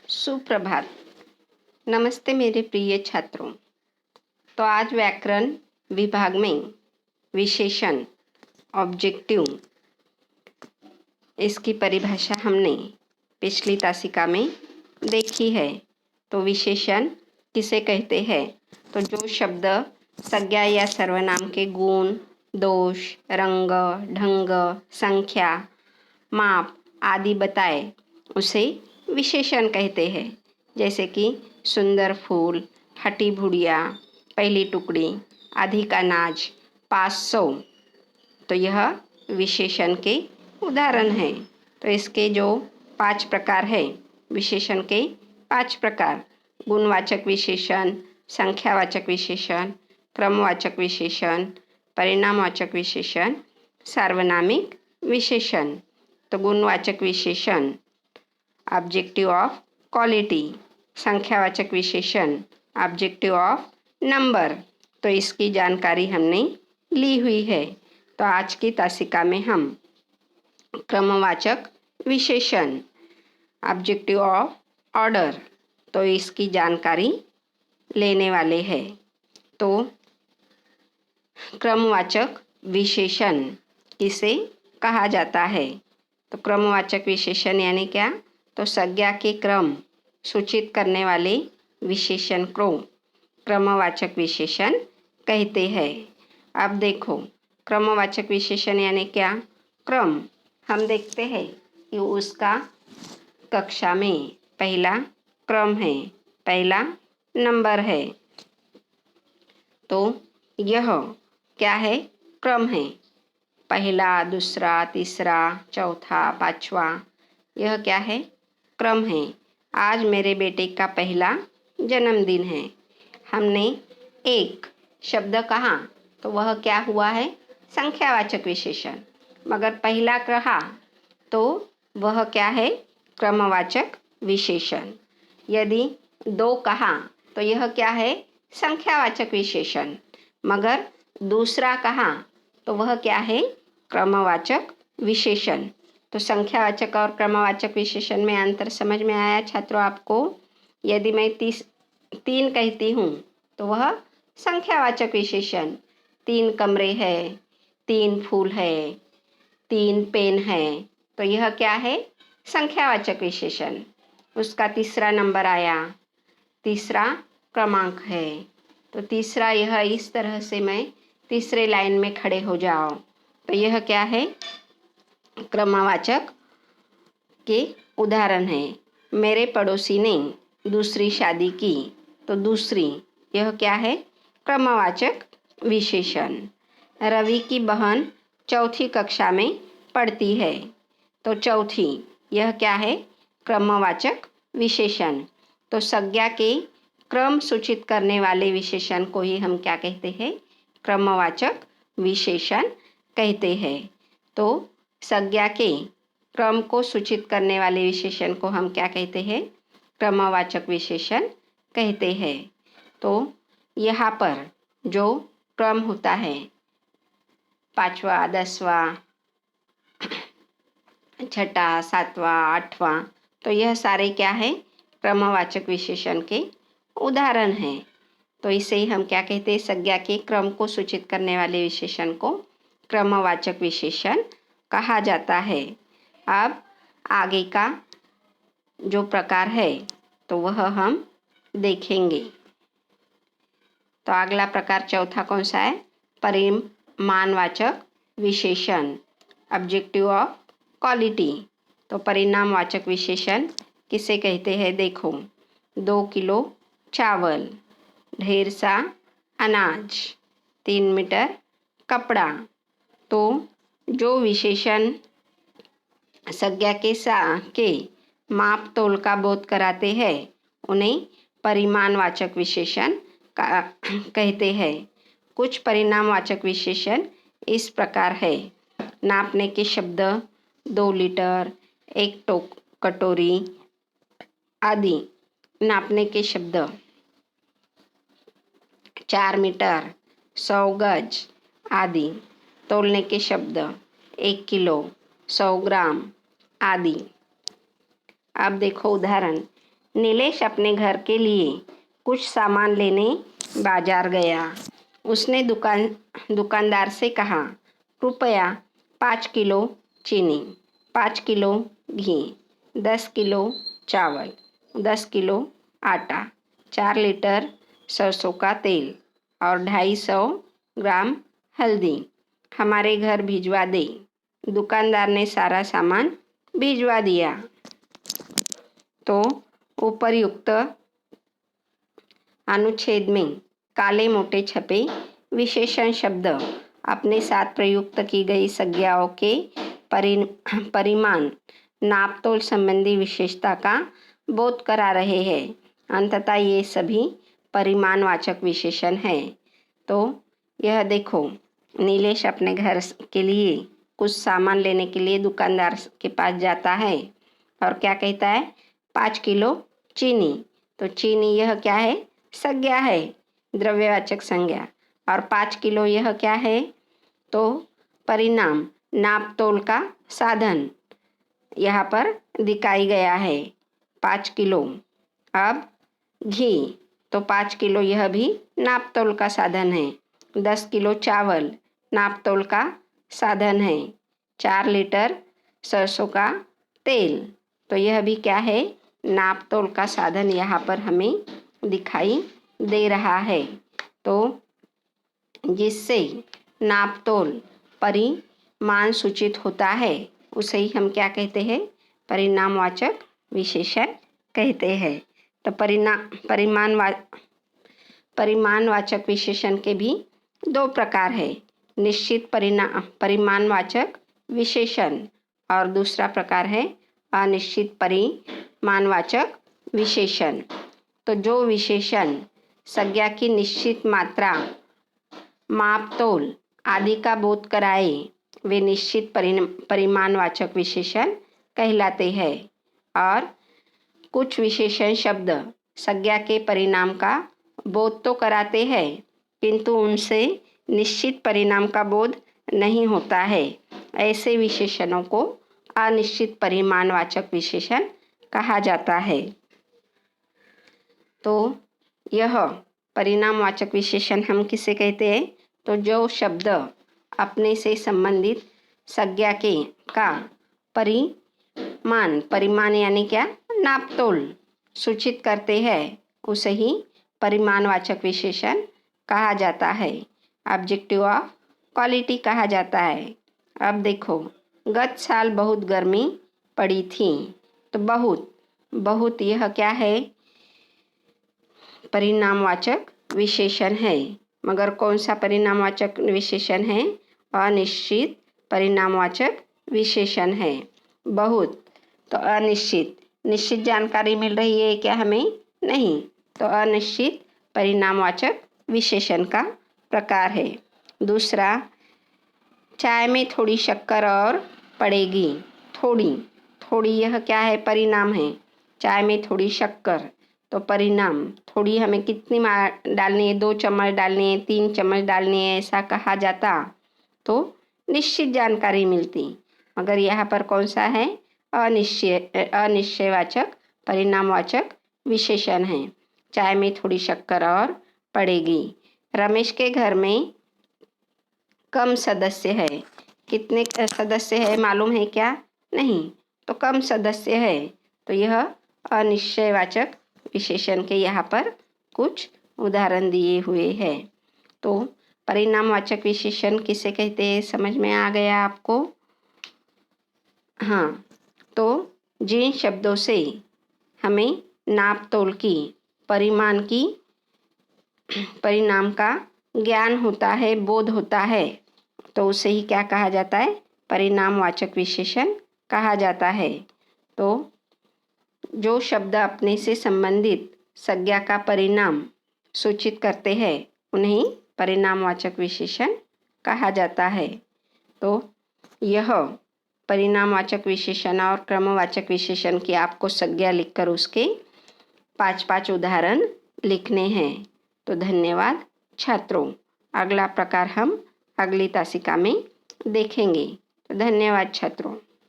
सुप्रभात। नमस्ते मेरे प्रिय छात्रों। तो आज व्याकरण विभाग में विशेषण ऑब्जेक्टिव इसकी परिभाषा हमने पिछली तासिका में देखी है। तो विशेषण किसे कहते हैं? तो जो शब्द संज्ञा या सर्वनाम के गुण, दोष, रंग, ढंग, संख्या, माप आदि बताए उसे विशेषण कहते हैं। जैसे कि सुंदर फूल, हटी भुड़िया, पहली टुकड़ी, अधिक अनाज, 500। तो यह विशेषण के उदाहरण हैं। तो इसके जो 5 प्रकार है, विशेषण के 5 प्रकार: गुणवाचक विशेषण, संख्यावाचक विशेषण, क्रमवाचक विशेषण, परिणामवाचक विशेषण, सार्वनामिक विशेषण। तो गुणवाचक विशेषण ऑब्जेक्टिव ऑफ क्वालिटी, संख्यावाचक विशेषण ऑब्जेक्टिव ऑफ नंबर। तो इसकी जानकारी हमने ली हुई है। तो आज की तासिका में हम क्रमवाचक विशेषण ऑब्जेक्टिव ऑफ ऑर्डर, तो इसकी जानकारी लेने वाले हैं। तो क्रमवाचक विशेषण किसे कहा जाता है? तो क्रमवाचक विशेषण यानी क्या? तो संज्ञा के क्रम सूचित करने वाले विशेषण को क्रमवाचक विशेषण कहते हैं। अब देखो, क्रमवाचक विशेषण यानी क्या? क्रम हम देखते हैं कि उसका कक्षा में पहला क्रम है, पहला नंबर है। तो यह क्या है? क्रम है। पहला, दूसरा, तीसरा, चौथा, पांचवा, यह क्या है? क्रम है। आज मेरे बेटे का पहला जन्मदिन है। हमने एक शब्द कहा तो वह क्या हुआ है? संख्यावाचक विशेषण। मगर पहला कहा तो वह क्या है? क्रमवाचक विशेषण। यदि 2 कहा तो यह क्या है? संख्यावाचक विशेषण। मगर दूसरा कहा तो वह क्या है? क्रमवाचक विशेषण। तो संख्यावाचक और क्रमवाचक विशेषण में अंतर समझ में आया छात्रों आपको? यदि मैं 3 कहती हूँ तो वह संख्यावाचक विशेषण। 3 कमरे हैं, 3 फूल है, 3 पेन है, तो यह क्या है? संख्यावाचक विशेषण। उसका तीसरा नंबर आया, तीसरा क्रमांक है। तो तीसरा, यह इस तरह से मैं तीसरे लाइन में खड़े हो जाओ, तो यह क्या है? क्रमवाचक के उदाहरण है। मेरे पड़ोसी ने दूसरी शादी की, तो दूसरी, यह क्या है? क्रमवाचक विशेषण। रवि की बहन चौथी कक्षा में पढ़ती है, तो चौथी, यह क्या है? क्रमवाचक विशेषण। तो संज्ञा के क्रम सूचित करने वाले विशेषण को ही हम क्या कहते हैं? क्रमवाचक विशेषण कहते हैं। तो संज्ञा के क्रम को सूचित करने वाले विशेषण को हम क्या कहते हैं? क्रमवाचक विशेषण कहते हैं। तो यहाँ पर जो क्रम होता है, 5वां, 10वां, 6वां, 7वां, 8वां, तो यह सारे क्या है? क्रमवाचक विशेषण के उदाहरण हैं। तो इसे ही हम क्या कहते हैं? संज्ञा के क्रम को सूचित करने वाले विशेषण को क्रमवाचक विशेषण कहा जाता है। अब आगे का जो प्रकार है तो वह हम देखेंगे। तो अगला प्रकार चौथा कौन सा है? परिमाणवाचक विशेषण ऑब्जेक्टिव ऑफ क्वालिटी। तो परिणामवाचक विशेषण किसे कहते हैं? देखो, 2 किलो चावल, ढेर सा अनाज, 3 मीटर कपड़ा। तो जो विशेषण संज्ञा के माप तोल का बोध कराते हैं उन्हें परिमाणवाचक विशेषण कहते हैं। कुछ परिणामवाचक विशेषण इस प्रकार है: नापने के शब्द, 2 लीटर, 1 कटोरी आदि। नापने के शब्द 4 मीटर, 100 गज आदि। तोलने के शब्द 1 किलो, 100 ग्राम आदि। अब देखो उदाहरण: नीलेश अपने घर के लिए कुछ सामान लेने बाजार गया। उसने दुकानदार से कहा, कृपया 5 किलो चीनी, 5 किलो घी, 10 किलो चावल, 10 किलो आटा, 4 लीटर सरसों का तेल और 250 ग्राम हल्दी हमारे घर भिजवा दे। दुकानदार ने सारा सामान भिजवा दिया। तो उपर्युक्त अनुच्छेद में काले मोटे छपे विशेषण शब्द अपने साथ प्रयुक्त की गई संज्ञाओं के परिमाण नापतोल संबंधी विशेषता का बोध करा रहे हैं। अंततः ये सभी परिमाणवाचक विशेषण हैं। तो यह देखो, नीलेश अपने घर के लिए कुछ सामान लेने के लिए दुकानदार के पास जाता है और क्या कहता है, 5 किलो चीनी। तो चीनी यह क्या है, संज्ञा है, द्रव्यवाचक संज्ञा। और 5 किलो यह क्या है, तो परिणाम नापतोल का साधन यहाँ पर दिखाई गया है, 5 किलो। अब घी, तो 5 किलो यह भी नापतोल का साधन है। 10 किलो चावल नापतोल का साधन है। 4 लीटर सरसों का तेल, तो यह भी क्या है, नापतोल का साधन यहाँ पर हमें दिखाई दे रहा है। तो जिससे नापतोल परिमाण सूचित होता है उसे ही हम क्या कहते हैं, परिणामवाचक विशेषण कहते हैं। तो परिमाणवाचक विशेषण के भी 2 प्रकार है, निश्चित परिमाणवाचक विशेषण और दूसरा प्रकार है अनिश्चित परिमाणवाचक विशेषण। तो जो विशेषण संज्ञा की निश्चित मात्रा, मापतोल आदि का बोध कराए वे निश्चित परिमाणवाचक विशेषण कहलाते हैं। और कुछ विशेषण शब्द संज्ञा के परिणाम का बोध तो कराते हैं किंतु उनसे निश्चित परिणाम का बोध नहीं होता है। ऐसे विशेषणों को अनिश्चित परिमाणवाचक विशेषण कहा जाता है। तो यह परिणामवाचक विशेषण हम किसे कहते हैं, तो जो शब्द अपने से संबंधित संज्ञा के का परिमाण यानी क्या, नापतोल सूचित करते हैं उसे ही परिमाणवाचक विशेषण कहा जाता है, ऑब्जेक्टिव ऑफ क्वालिटी कहा जाता है। अब देखो, गत साल बहुत गर्मी पड़ी थी। तो बहुत यह क्या है, परिणामवाचक विशेषण है। मगर कौन सा परिणामवाचक विशेषण है, अनिश्चित परिणामवाचक विशेषण है। बहुत, तो अनिश्चित, निश्चित जानकारी मिल रही है क्या हमें, नहीं, तो अनिश्चित परिणामवाचक विशेषण का प्रकार है। दूसरा, चाय में थोड़ी शक्कर और पड़ेगी। थोड़ी यह क्या है, परिणाम है। चाय में थोड़ी शक्कर, तो परिणाम, थोड़ी हमें कितनी डालनी है, 2 चम्मच डालनी है, 3 चम्मच डालनी है, ऐसा कहा जाता तो निश्चित जानकारी मिलती। मगर यहाँ पर कौन सा है, अनिश्चयवाचक परिणामवाचक विशेषण है। चाय में थोड़ी शक्कर और पड़ेगी। रमेश के घर में कम सदस्य है। कितने सदस्य है मालूम है क्या, नहीं, तो कम सदस्य है। तो यह अनिश्चयवाचक विशेषण के यहाँ पर कुछ उदाहरण दिए हुए हैं। तो परिणामवाचक विशेषण किसे कहते हैं, समझ में आ गया आपको। हाँ, तो जिन शब्दों से हमें नापतोल की, परिमाण की, परिणाम का ज्ञान होता है, बोध होता है, तो उसे ही क्या कहा जाता है, परिणामवाचक विशेषण कहा जाता है। तो जो शब्द अपने से संबंधित संज्ञा का परिणाम सूचित करते हैं उन्हें परिणामवाचक विशेषण कहा जाता है। तो यह परिणामवाचक विशेषण और क्रमवाचक विशेषण की आपको संज्ञा लिखकर उसके 5-5 उदाहरण लिखने हैं। तो धन्यवाद छात्रों। अगला प्रकार हम अगली तासिका में देखेंगे। तो धन्यवाद छात्रों।